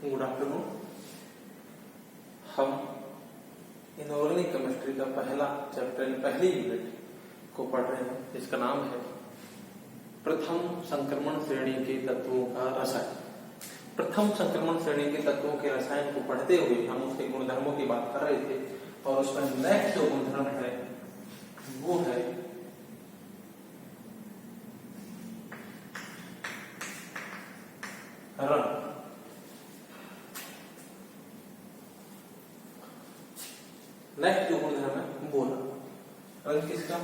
Good afternoon. हम inorganic chemistry का पहला चैप्टर, पहली यूनिट को पढ़ रहे हैं, जिसका नाम है प्रथम संक्रमण श्रेणी के तत्वों का रसायन। प्रथम संक्रमण श्रेणी के तत्वों के रसायन को पढ़ते हुए हम उसके गुणधर्मों की बात कर रहे थे, और उसमें नेक्स्ट जो गुणधर्म है वो है रंग। नेक्स्ट जो गुणधर्म है वो रंग किसका?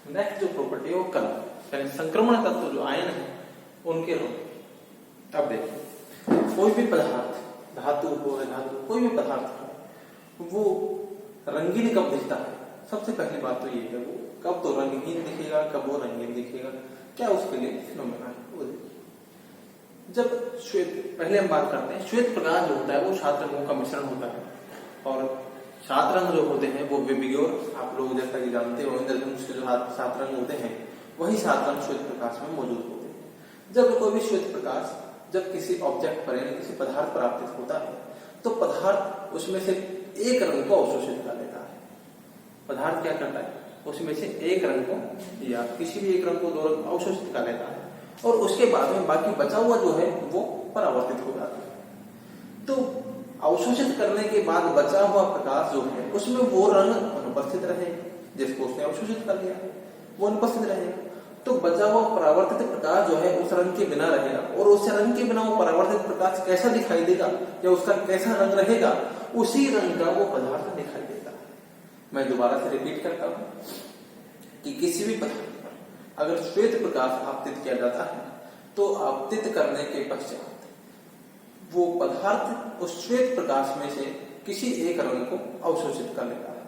नेक्स्ट जो प्रॉपर्टी है वो कलर, यानी संक्रमण तत्व जो आयन है उनके रंग। अब देखिए, कोई भी पदार्थ, धातु हो या धातु, कोई भी पदार्थ हो, वो रंगीन कब दिखता है? सबसे पहली बात तो ये है, वो कब तो रंगहीन दिखेगा, कब वो रंगीन दिखेगा, क्या उसके लिए फिनोमेना है वो देखिए। जब श्वेत, पहले हम बात करते हैं, श्वेत प्रकाश जो होता है वो सात रंगों का मिश्रण होता है, और सात रंग जो होते हैं वो विबिग्योर, आप लोग जैसा कि जानते हो इंद्रधनुष के जो सात रंग होते हैं वही सात रंग श्वेत प्रकाश में मौजूद होते हैं। जब कोई भी श्वेत प्रकाश जब किसी ऑब्जेक्ट पर यानी किसी पदार्थ पर आपतित होता है तो पदार्थ उसमें से एक रंग को अवशोषित कर लेता है। पदार्थ क्या करता है? उसमें से एक रंग को या किसी भी एक रंग को दो रंग अवशोषित कर लेता है, और उसके बाद में बाकी बचा हुआ जो है वो परावर्तित हो जाता है। तो अवशोषित करने के बाद बचा हुआ प्रकाश जो है उसमें वो रंग अनुपस्थित रहेगा, जिसको उसने अवशोषित कर लिया वो अनुपस्थित रहेगा। तो बचा हुआ परावर्तित प्रकाश जो है उस रंग के बिना रहेगा, और उस रंग के बिना वो परावर्तित प्रकाश कैसा दिखाई देगा या उसका कैसा रंग रहेगा, उसी रंग का वो पदार्थ दिखाई देता है। मैं दोबारा से रिपीट करता हूं कि किसी भी पदार्थ पर अगर श्वेत प्रकाश आपतित किया जाता है तो आपतित करने के पश्चात वो पदार्थ उस श्वेत प्रकाश में से किसी एक रंग को अवशोषित कर लेता है,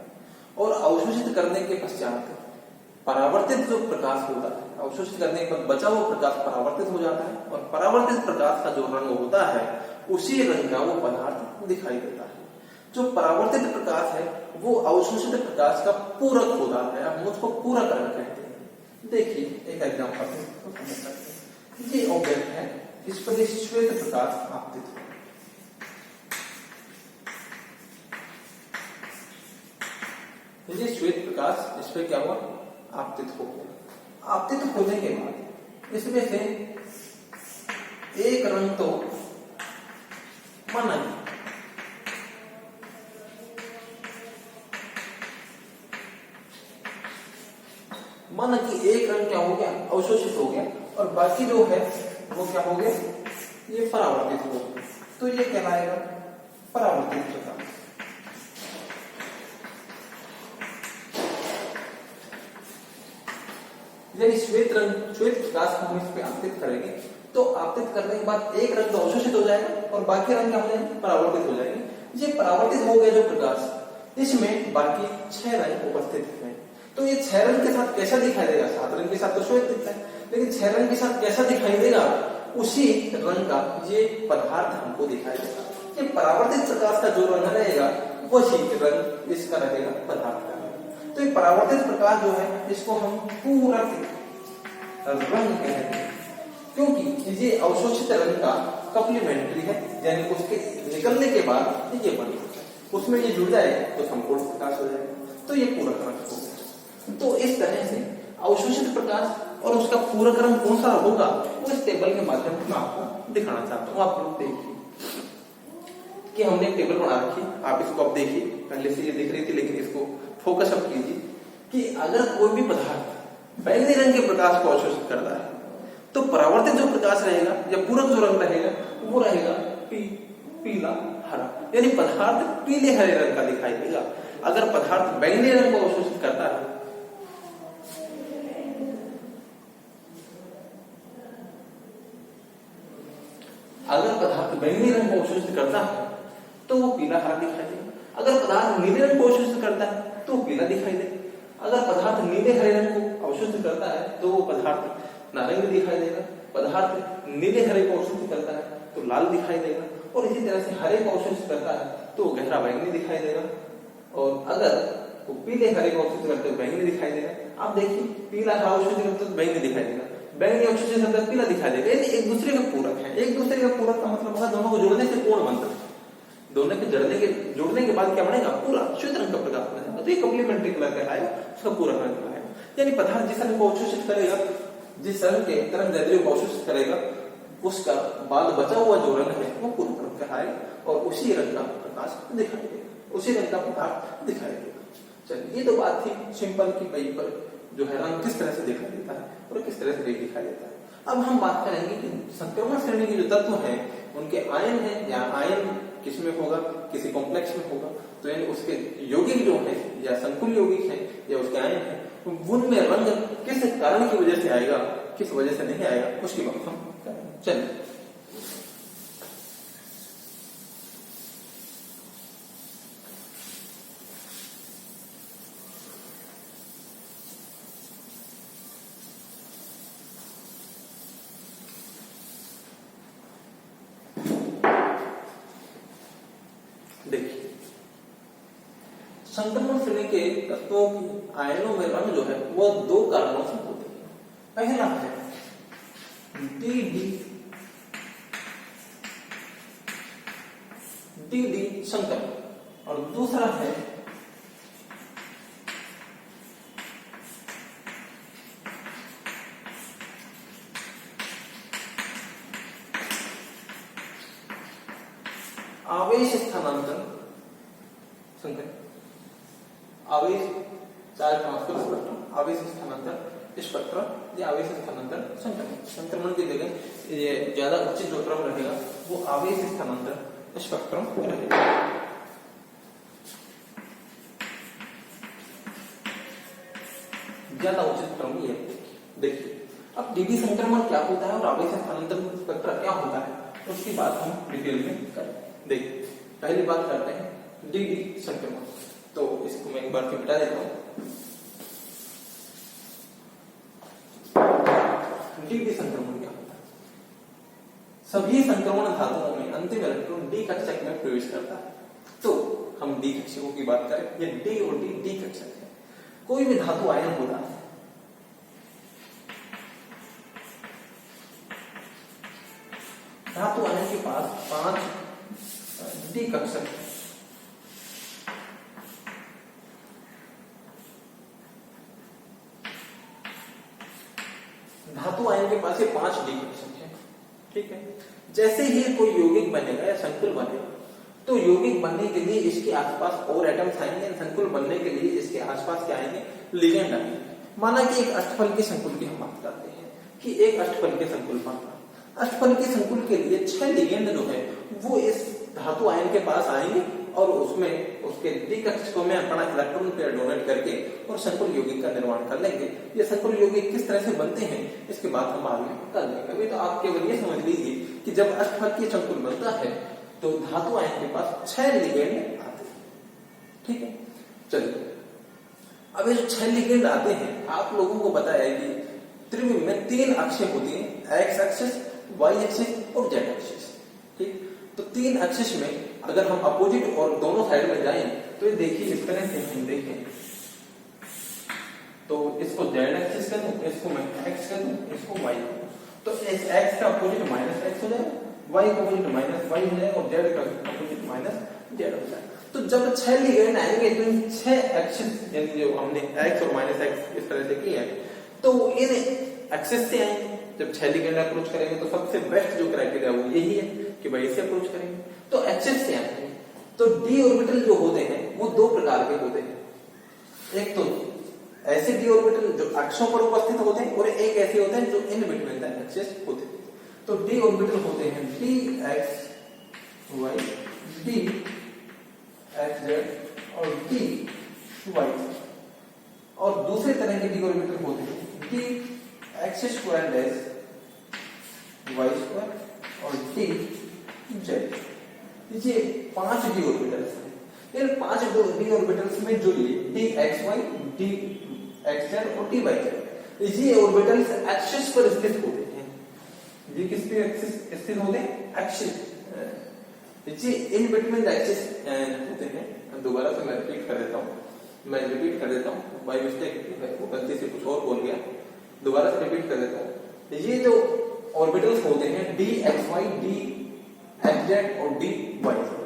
और अवशोषित करने के पश्चात परावर्तित जो प्रकाश होता है, अवशोषित करने के बाद बचा हुआ प्रकाश परावर्तित हो जाता है, और परावर्तित प्रकाश का जो रंग होता है उसी रंग का वो पदार्थ दिखाई देता है। जो परावर्तित प्रकाश है वो अवशोषित प्रकाश का पूरक होता है, हम उसको पूरक रंग कहते हैं। देखिए एक एग्जाम्पल, ये ऑब्जेक्ट है, इस पर श्वेत प्रकाश आपतित हो, ये श्वेत प्रकाश इस पर क्या हुआ? आपतित हो गया। आपतित होने के बाद इसमें से एक रंग तो माना गया, माना कि एक रंग क्या हो गया? अवशोषित हो गया, और बाकी जो है वो क्या हो गया? ये परावर्तित हो गया। तो ये कहलाएगा परावर्तित प्रकाश। यदि श्वेत प्रकाश हम इस पे आपतित करेंगे तो आपतित करने के बाद एक रंग तो अवशोषित हो जाएगा, और बाकी रंग क्या हो जाएंगे? परावर्तित हो जाएंगे। ये परावर्तित हो गया जो प्रकाश, इसमें बाकी 6 रंग उपस्थित हैं। तो ये 6 रंग के साथ कैसा दिखाई देगा? 7 रंग के साथ तो श्वेत दिखता है, लेकिन 6 रंग के साथ कैसा दिखाई देगा? उसी रंग का ये पदार्थ हमको दिखाई देगा। ये परावर्तित प्रकाश का जो रंग रहेगा वही रंग इसका रहेगा, पदार्थ का। तो ये परावर्तित प्रकाश जो है इसको हम पूरक रंग कहते हैं, क्योंकि ये अवशोषित रंग का कॉम्प्लीमेंट्री है, यानी उसके निकलने के बाद ये बन जाता है, उसमें ये जुड़ जाए तो संपूर्ण प्रकाश हो जाएगा, तो ये पूरक रंग हो गया। तो इस तरह से अवशोषित प्रकाश और उसका पूरक रंग कौन सा होगा वो इस टेबल के माध्यम से मैं आपको दिखाना चाहता हूँ। आप लोग देखिए कि हमने एक टेबल बना रखी, आप इसको अब देखिए, पहले से ये दिख रही थी लेकिन इसको फोकस अप कीजिए कि अगर कोई भी पदार्थ बैंगनी रंग के प्रकाश को अवशोषित करता है तो परावर्तित जो प्रकाश रहेगा या पूरक जो रंग रहेगा वो रहेगा पीला हरा, यानी पदार्थ पीले हरे रंग का दिखाई देगा। अगर पदार्थ बैंगनी रंग को अवशोषित करता है अगर पदार्थ बैंगनी रंग को अवशोषित करता है तो वो पीला हरा दिखाई देगा। अगर पदार्थ नीले रंग को अवशोषित करता है तो पीला दिखाई देगा। अगर पदार्थ नीले हरे रंग को अवशोषित करता है तो वो पदार्थ नारंगी दिखाई देगा। पदार्थ नीले हरे को अवशोषित करता है तो लाल दिखाई देगा, और इसी तरह से हरे को अवशोषित करता है तो गहरा बैंगनी दिखाई देगा, और अगर वो पीले हरे को अवशोषित करते तो बैंगनी दिखाई देगा। आप देखिए, पीला अवशोषित करते तो बैंगनी दिखाई देगा, बैंगनी अवशोषित करते तो पीला दिखाई देगा। ये एक दूसरे का पूरक है। एक दूसरे का पूरक का मतलब होगा दोनों को जोड़ने से कोण बनता है। दोनों के जोड़ने के बाद क्या बनेगा? पूरा श्वेत रंग का प्रकाश बनेगा, तो ये कॉम्प्लीमेंट्री कलर कहलाएगा, उसका पूरा रंग कहलाएगा। यानी पदार्थ जिस रंग को अवशोषित करेगा, जिस रंग के तरंग दैर्ध्य को अवशोषित करेगा, उसका बाद बचा हुआ जो रंग है वो पूरा रंग कहलाएगा, और उसी रंग का प्रकाश दिखाई देगा, उसी रंग का पदार्थ दिखाई देगा। चलिए, ये तो बात थी सिंपल की वही पर जो है रंग किस तरह से दिखाई देता है और किस तरह से नहीं दिखाई देता है। अब हम बात करेंगे कि संक्रमण श्रेणी के जो तत्व हैं उनके आयन है, या आयन किसमें होगा? किसी कॉम्प्लेक्स में होगा, तो यानी उसके यौगिक जो है या संकुल यौगिक है या उसके आयन है, उनमें रंग किस कारण की वजह से आएगा, किस वजह से नहीं आएगा, उसकी बात हम करेंगे। चलिए, देखिए, संक्रमण श्रेणी के तत्वों की आयनों में रंग जो है वो दो कारणों से होते हैं। पहला है डी संक्रमण, और दूसरा है आवेश स्थानांतरण संकरण। आवेश चार्ज ट्रांसफर स्पेक्ट्रम, आवेश स्थानांतरण स्पेक्ट्रम या आवेश स्थानांतरण संक्रमण। संक्रमण की जगह ये ज्यादा उचित जो क्रम रहेगा वो आवेश स्थानांतरण स्पेक्ट्रम रहेगा। ज्यादा उचित क्रम ये देखिए। अब डीडी संक्रमण क्या होता है और आवेश स्थानांतरण स्पेक्ट्रम क्या होता है, उसकी बात हम डिटेल में करें। देखिए, पहली बात करते हैं डीडी संक्रमण। तो इसको मैं एक बार फिर मिटा देता हूं। डीडी संक्रमण क्या होता है? सभी संक्रमण धातुओं में अंतिम इलेक्ट्रॉन डी कक्षक में प्रवेश करता है। तो हम डी कक्षकों की बात करें, ये डी और डी कक्षक है। कोई भी धातु आयन होता है, धातु आयन के पास 5 डी कक्षक है। धातु आयन के पास ये 5 डी कक्षक है, ठीक है। जैसे ही कोई यौगिक बनेगा या संकुल बनेगा, तो यौगिक बनने के लिए इसके आसपास और एटम्स आएंगे, संकुल बनने के लिए इसके आसपास क्या आएंगे? लिगेंड आएंगे। माना कि एक अष्टफल के संकुल की हम बात करते हैं कि एक अष्टफल के संकुल बन रहा है। अष्टफल के संकुल के लिए 6 लिगेंड जो है वो इस धातु आयन के पास आएंगे और उसमें उसके डी कक्षकों में अपना इलेक्ट्रॉन पेयर डोनेट करके और संकुल यौगिक का निर्माण कर लेंगे। ये संकुल यौगिक किस तरह से बनते हैं इसके बाद हम बाद में कर लेंगे। अभी तो आप केवल ये समझ लीजिए कि जब अष्टफल के संकुल बनता है तो धातु आयन के पास 6 लिगेंड आते हैं, ठीक है। चलिए, अब ये जो 6 लिगेंड आते हैं, आप लोगों को पता है कि त्रिविम में 3 अक्षें होती हैं, एक्स एक्सिस, वाई एक्सिस और जेड एक्सिस, ठीक। तो 3 एक्सिस में अगर हम अपोजिट और दोनों साइड में जाएं तो ये देखिए इस तरह से हम देखें तो इसको जेड एक्सिस कर दूं, इसको मैं एक्स कर दूं, इसको वाई कर दूं, तो इस एक्स का अपोजिट माइनस एक्स हो जाएगा, वाई का अपोजिट माइनस वाई हो जाएगा और जेड का अपोजिट माइनस जेड हो जाएगा। तो जब 6 लिगेंड आएंगे तो इन 6 एक्सिस यानी जो हमने एक्स और माइनस एक्स इस तरह से किया है तो इन एक्सिस से आएंगे। जब 6 लिगेंड अप्रोच करेंगे तो सबसे बेस्ट जो क्राइटेरिया वो यही है कि भाई इससे अप्रोच करेंगे, तो एक्सिस से आएंगे। तो डी ऑर्बिटल जो होते हैं वो 2 प्रकार के होते हैं। एक तो ऐसे डी ऑर्बिटल जो अक्षों पर उपस्थित होते हैं और एक ऐसे होते हैं जो इन बिटवीन द एक्सिस होते हैं। तो डी ऑर्बिटल होते हैं d x y, d x z और डी वाई। और दूसरे तरह के डी ऑर्बिटल होते हैं d x square dash y square और डी जेड। ये 5 डी ऑर्बिटल्स हैं। इन 5 डी ऑर्बिटल्स में जो ये d x y, d x z और डी वाई जेड, ये ऑर्बिटल्स एक्सिस पर स्थित होते हैं। ये किस पे स्थित होते हैं? एक्सिस। ये इन बिटवीन द एक्सिस होते हैं। दोबारा से मैं रिपीट कर देता हूँ, बाय मिस्टेक वो गलती से कुछ और बोल गया, दोबारा से रिपीट कर देता हूँ। ये जो ऑर्बिटल्स होते हैं d x y, d x z और डी वाई जेड,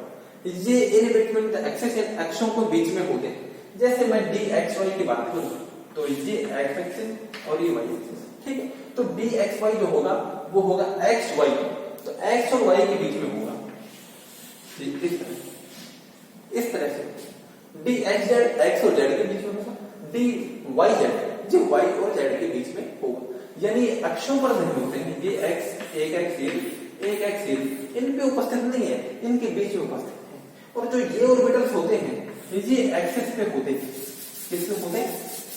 ये इन बिटवीन द एक्सिस अक्षों के बीच में होते हैं। जैसे मैं डी एक्स वाई की बात करूं तो ये एक्स एक्सिस और ये वाई एक्सिस, ठीक है। तो डी एक्स वाई जो होगा वो होगा एक्स वाई, तो एक्स और वाई के बीच में होगा इस तरह से। डी एक्स जेड एक्स और जेड के बीच में होगा, डी वाई जेड जो वाई और जेड के बीच में होगा। यानी अक्षों पर नहीं होते हैं, ये एक्स एक एक्स ये इन पे उपस्थित नहीं है, इनके बीच में उपस्थित है। और जो ये ऑर्बिटल्स होते हैं ये एक्सिस पे होते हैं, किसमें होते हैं?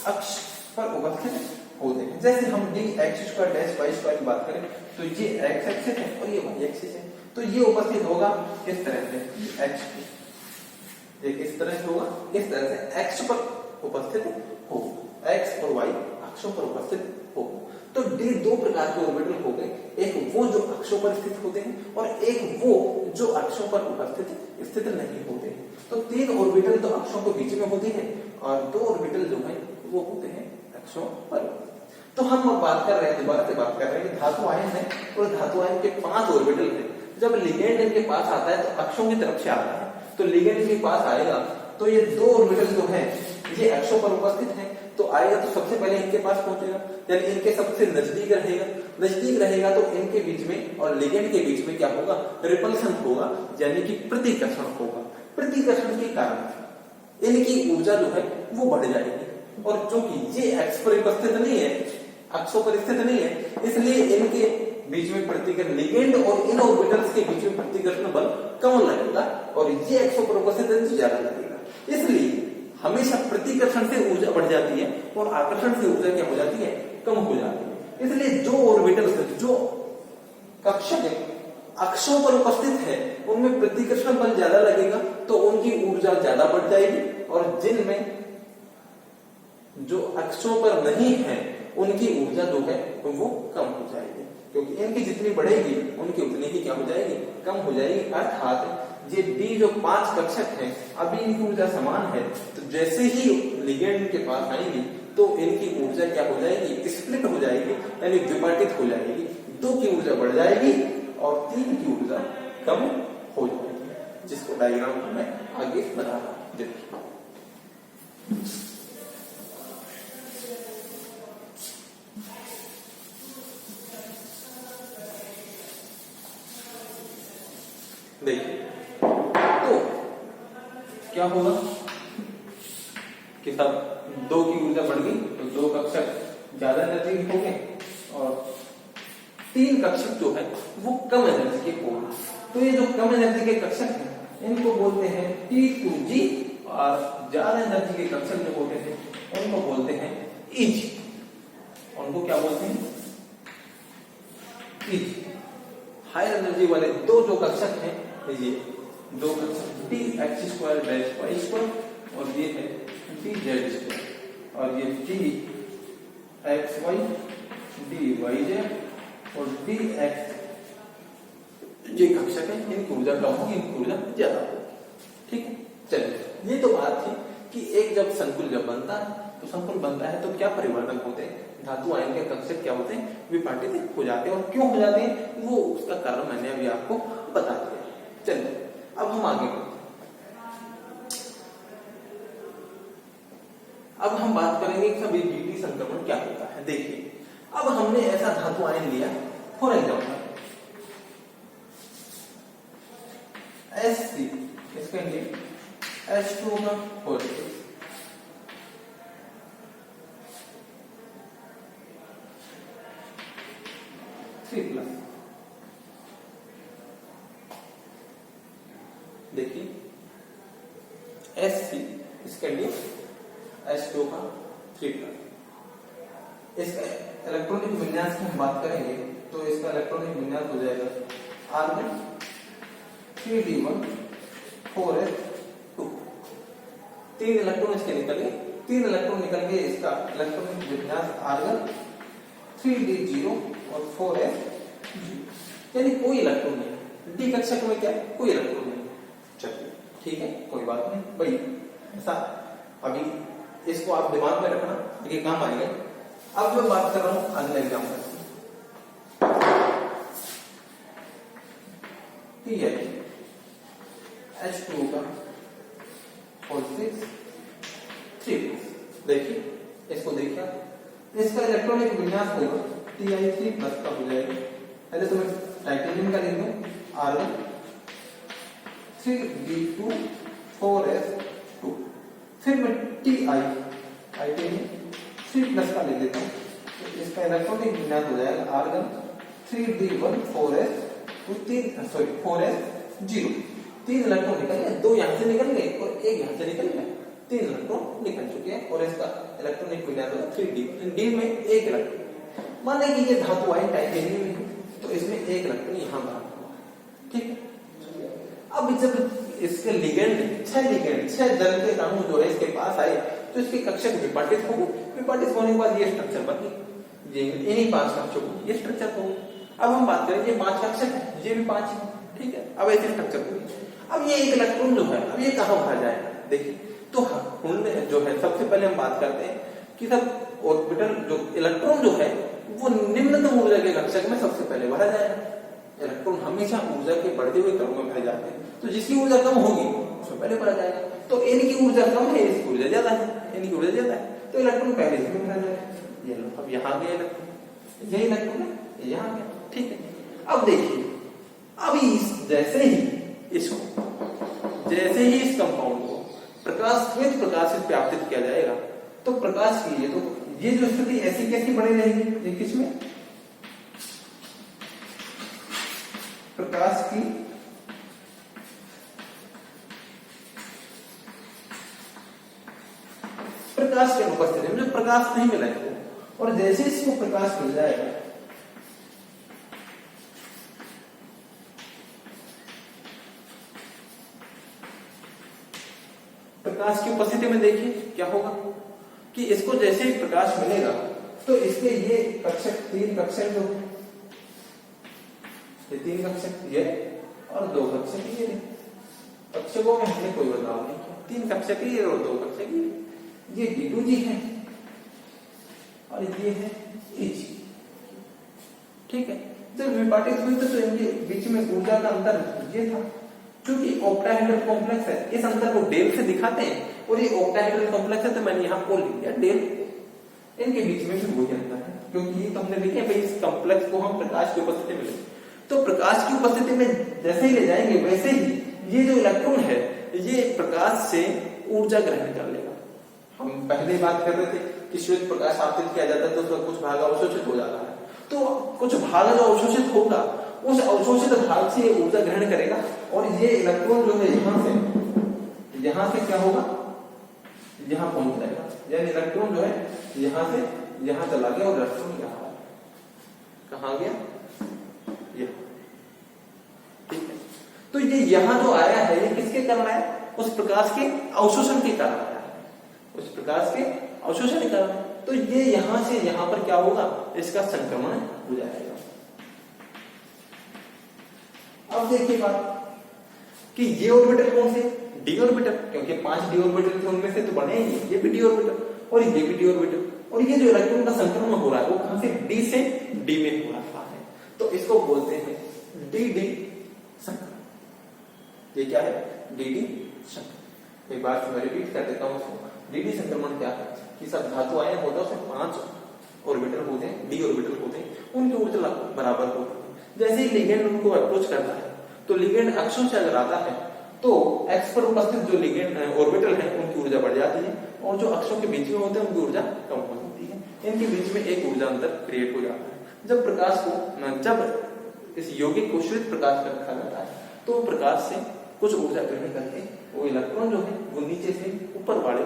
अक्ष पर उपस्थित होते हैं। जैसे हम d x square dash y square की बात करें तो ये एक्स एक्सिस है और ये वाई एक्सिस है, तो ये उपस्थित होगा इस तरह से, एक्स इस तरह से होगा, इस तरह से एक्स पर उपस्थित हो, एक्स और वाई अक्षों पर उपस्थित हो। तो डी दो प्रकार के ऑर्बिटल हो गए, एक वो जो अक्षों पर स्थित होते हैं और एक वो जो अक्षों पर स्थित नहीं होते हैं। तो तीन ऑर्बिटल तो अक्षों के बीच में होते हैं और दो ऑर्बिटल जो है वो होते हैं अक्षों पर। तो हम अब बात कर रहे हैं, दोबारा से बात कर रहे हैं कि धातु आयन है और धातु आयन के 5 ऑर्बिटल है। जब लिगेंड इनके पास आता है तो अक्षों की तरफ से आता है, तो लिगेंड के पास आएगा तो ये दो ऑर्बिटल जो है ये अक्षों पर उपस्थित है, तो आएगा तो सबसे पहले इनके पास पहुंचेगा, यानी इनके सबसे नजदीक रहेगा तो इनके बीच में और लिगेंड के बीच में क्या होगा? रिपल्सन होगा, यानी कि प्रतिकर्षण होगा। प्रतिकर्षण के कारण इनकी ऊर्जा जो है वो बढ़ जाएगी, और चूंकि ये एक्स पर उपस्थित नहीं है, अक्षों पर स्थित नहीं है, इसलिए इनके बीच में प्रतिकर्षण, लिगेंड और इन ऑर्बिटल्स के बीच में प्रतिकर्षण बल कम लगेगा और ये अक्षों पर उपस्थित है तो ज्यादा लगेगा। इसलिए हमेशा प्रतिकर्षण से ऊर्जा बढ़ जाती है और आकर्षण से ऊर्जा क्या हो जाती है? कम हो जाती है। इसलिए जो ऑर्बिटल्स जो कक्षक अक्षों पर उपस्थित है उनमें प्रतिकर्षण बल ज्यादा लगेगा तो उनकी ऊर्जा ज्यादा बढ़ जाएगी, और जिनमें जो अक्षों पर नहीं है उनकी ऊर्जा जो है वो कम हो जाएगी, क्योंकि इनकी जितनी बढ़ेगी उनकी उतनी ही क्या हो जाएगी? कम हो जाएगी। अर्थात ये डी जो 5 कक्षक हैं अभी इनकी ऊर्जा समान है, तो जैसे ही लिगेंड के पास आएंगी तो इनकी ऊर्जा क्या हो जाएगी? स्प्लिट हो जाएगी, यानी विभाजित हो जाएगी। 2 की ऊर्जा बढ़ जाएगी और 3 की ऊर्जा कम हो जाएगी, जिसको डायग्राम में आगे बना रहा हूं। देखिए तो क्या होगा कि सब 2 की ऊर्जा बढ़ गई तो 2 कक्षक ज्यादा एनर्जी हो गए और 3 कक्षक जो है वो कम एनर्जी के हो गए। तो ये जो कम एनर्जी के कक्षक हैं इनको बोलते हैं T2G, और ज्यादा एनर्जी के कक्षक जो होते हैं उनको बोलते हैं EG। उनको क्या बोलते हैं? EG। हायर एनर्जी वाले 2 जो कक्षक हैं ये 2 कक्षक d x square dash y square और ये है डी जेड स्क्वायर, और ये d x y, d y z और डी एक्स ये कक्षक है। इनकी ऊर्जा कम होगी, इनकी ऊर्जा ज्यादा होगी। ठीक है, चलिए ये तो बात थी कि एक जब संकुल बनता है तो संकुल बनता है तो क्या परिवर्तन होते हैं? धातु आयन के कक्षक क्या होते हैं? विपाटित हो जाते हैं। और क्यों हो जाते हैं वो उसका कारण मैंने अभी आपको बता दिया। चलिए अब हम आगे बढ़ते हैं। अब हम बात करेंगे कि सभी बीटी संक्रमण क्या होता है। देखिए अब हमने ऐसा धातु आयन लिया, फॉर एग्जाम्पल Sc, इसके लिए H2 का पॉजिटिव, प्लस। देखिए Sc इसके लिए H2 का 3 प्लस। इसका इलेक्ट्रॉनिक विन्यास की हम बात करेंगे तो इसका इलेक्ट्रॉनिक विन्यास हो जाएगा R में 3d1 4s2। 3 इलेक्ट्रॉन इसके निकले 3 इलेक्ट्रॉन निकल गए, इसका इलेक्ट्रॉनिक विन्यास आर्गन 3d0 और 4s, यानी कोई इलेक्ट्रॉन नहीं। डी कक्षक में क्या है, कोई इलेक्ट्रॉन नहीं। चलिए ठीक है, कोई बात नहीं भाई, ऐसा अभी इसको आप दिमाग में रखना, ये काम आएगा। अब मैं बात कर रहा हूं अगले एग्जाम्पल की, है H2 का 4,6,3। देखिए इसको देखिए, इसका इलेक्ट्रॉनिक विन्यास होगा Ti3 प्लस का हो जाएगा। पहले तो मैं टाइटेनियम का लिख दूं, आर्गन 3d2 4s2, फिर मैं टाइटेनियम 3 प्लस का लिख देता हूं, तो इसका इलेक्ट्रॉनिक विन्यास हो जाएगा आर्गन 3d1 4s0। 3 इलेक्ट्रॉन निकल गए, 2 यहां से निकल गए और 1 यहां से निकल गया, 3 इलेक्ट्रॉन निकल चुके हैं और इसका इलेक्ट्रॉनिक विन्यास होगा 3d। डी में 1 इलेक्ट्रॉन, मान लें कि ये धातु आई टाइटेनियम में, तो इसमें 1 इलेक्ट्रॉन यहां बना हुआ है, ठीक है। अब जब इसके लिगेंड 6 जल के अणु जो है इसके पास आए, तो इसके कक्षक विपाटित हो गए। विपाटित होने के बाद ये स्ट्रक्चर बन गई, इन्हीं 5 कक्षकों को ये स्ट्रक्चर हो गया। अब हम बात करें, ये 5 कक्षक है, ये भी 5 है, ठीक है। अब ऐसे स्ट्रक्चर हो गई। अब ये 1 इलेक्ट्रॉन जो है, अब ये कहां भरा जाएगा, देखिए तो जो है सबसे पहले हम बात करते हैं कि सब ऑर्बिटल जो इलेक्ट्रॉन जो है वो निम्नतम ऊर्जा के कक्षक में सबसे पहले भरा जाएगा। इलेक्ट्रॉन हमेशा ऊर्जा के बढ़ते हुए क्रम में भरे जाते हैं, तो जिसकी ऊर्जा कम होगी उसमें पहले भरा जाएगा। तो इनकी ऊर्जा कम है, इसकी ऊर्जा ज्यादा है, इनकी ऊर्जा ज्यादा है, तो इलेक्ट्रॉन पहले से भरा जाएगा। ये लो, अब यहाँ गया इलेक्ट्रॉन, यही इलेक्ट्रॉन है, यहाँ गया, ठीक है। अब देखिए, अभी जैसे ही इस कंपाउंड को श्वेत प्रकाश से व्याप्तित किया जाएगा, तो प्रकाश की ये जो स्थिति ऐसी कैसी बनी रहेगी, ये किसमें, प्रकाश की अनुपस्थिति में, जो प्रकाश नहीं मिला है, और जैसे इसको प्रकाश मिल जाएगा, प्रकाश की उपस्थिति में देखिए क्या होगा कि इसको जैसे ही प्रकाश मिलेगा, तो इसके ये कक्षक 3 कक्षक जो ये 3 कक्षक ये और 2 कक्षक ये, कक्षकों में हमने कोई बदलाव नहीं किया, 3 कक्षक ये और 2 कक्षक ये D2G है और ये है EG, ठीक है। जब विपाटित हुई तो इनके बीच में ऊर्जा का अंतर ये था, क्योंकि ऑक्टाहेड्रल कॉम्प्लेक्स है, इस अंतर को डेल से दिखाते हैं, और ये ऑक्टाहेड्रल कॉम्प्लेक्स है, तो मैंने यहाँ को लिख दिया डेल। इनके बीच में भी वही अंतर है, क्योंकि ये तो हमने लिखे भाई इस कॉम्प्लेक्स को हम प्रकाश की उपस्थिति में ले, तो प्रकाश की उपस्थिति में जैसे ही ले जाएंगे, वैसे ही ये जो इलेक्ट्रॉन है ये प्रकाश से ऊर्जा ग्रहण कर लेगा। हम पहले बात कर रहे थे कि श्वेत प्रकाश आपतित किया जाता है तो उसका कुछ भाग अवशोषित हो जाता है, तो कुछ भाग जो अवशोषित होगा, उस अवशोषित भाग से ऊर्जा ग्रहण करेगा, और ये इलेक्ट्रॉन जो है यहां से क्या होगा, यहां पहुंच जाएगा, यानी इलेक्ट्रॉन जो है यहां से यहां चला गया, और इलेक्ट्रॉन यहां कहां गया, यहां, ठीक है। तो ये यहां जो आया है, ये किसके कारण आया, उस प्रकाश के अवशोषण के कारण आया है, उस प्रकाश के अवशोषण के कारण। तो ये यहां से यहां पर क्या होगा, इसका संक्रमण हो जाएगा। अब देखिए बात कि ये ऑर्बिटल कौन से, डी ऑर्बिटल, क्योंकि 5 डी ऑर्बिटल थे, उनमें से तो बने ही, ये भी डी ऑर्बिटल और ये भी डी ऑर्बिटल, और ये जो इलेक्ट्रॉन का संक्रमण हो रहा है वो कहां से, डी से डी में हो रहा है, तो इसको बोलते हैं डी डी संक्रमण। ये क्या है, डी डी संक्रमण। एक बार मैं रिपीट कर देता हूं, डी डी संक्रमण क्या है कि सब धातु आयन होता है, उसमें 5 ऑर्बिटल होते हैं, डी ऑर्बिटल होते हैं, उनकी ऊर्जा बराबर होती है। जैसे ही लिगेंड उनको अप्रोच करता है, तो लिगेंड अक्षों से अगर आता है, तो एक्स पर उपस्थित जो लिगेंड ऑर्बिटल है उनकी ऊर्जा बढ़ जाती है, और जो अक्षों के बीच में होते हैं उनकी ऊर्जा कम हो जाती है। इनके बीच में एक ऊर्जा अंतर क्रिएट हो जाता है। जब प्रकाश को, जब इस यौगिक को श्वेत प्रकाश में रखा जाता है, तो प्रकाश से कुछ ऊर्जा ग्रहण करके वो इलेक्ट्रॉन जो है वो नीचे से ऊपर वाले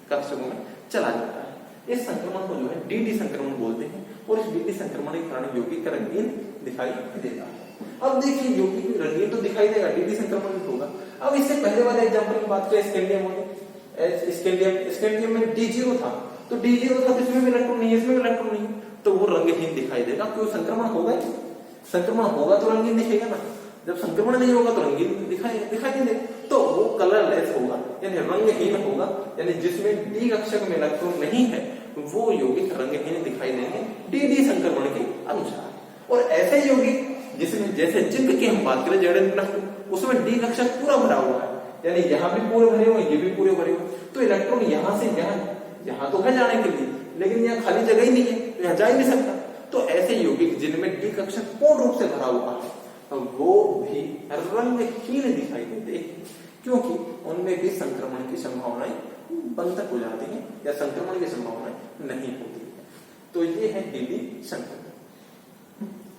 कक्षकों में चला जाता है। इस संक्रमण को जो है डी संक्रमण बोलते हैं, और इस डी संक्रमण के कारण यौगिक का रंगीन दिखाई देता है। अब देखिए यौगिक रंगीन तो दिखाई देगा, डी संक्रमण होगा। अब इससे पहले वाले एग्जांपल की बात करें, स्कैंडियम स्कैंडियम में D0 था, तो D0 था तो इसमें भी इलेक्ट्रॉन नहीं है, इसमें भी इलेक्ट्रॉन नहीं है, तो वो रंगहीन दिखाई देगा। क्यों? संक्रमण होगा ही, संक्रमण होगा तो रंगीन दिखेगा ना, जब संक्रमण नहीं होगा तो रंगीन दिखाई नहीं देगा, तो वो कलरलेस होगा यानी रंगहीन होगा, यानी जिसमें डी कक्षक में इलेक्ट्रॉन नहीं है वो यौगिक रंगहीन दिखाई देंगे डी संक्रमण के अनुसार। और ऐसे यौगिक जिसमें जैसे जिंक की हम बात करें Zn+2, उसमें डी कक्षक पूरा भरा हुआ है, यानी यहाँ भी पूरे भरे हुए, ये भी पूरे भरे हुए, तो इलेक्ट्रॉन यहाँ से यहाँ तो है जाने के लिए, लेकिन यहाँ खाली जगह ही नहीं है, तो यहाँ जा ही नहीं सकता। तो ऐसे यौगिक जिनमें डी कक्षक पूर्ण रूप से भरा हुआ है वो भी रंगहीन दिखाई देते हैं, क्योंकि उनमें भी संक्रमण की संभावनाएं बंधक हो जाती हैं या संक्रमण की संभावनाएं नहीं होती। तो ये है डी संक्रमण।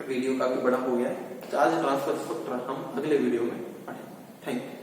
वीडियो काफी बड़ा हो गया है, चार्ज ट्रांसफर स्पेक्ट्रम हम अगले वीडियो में पढ़ेंगे। Thank you.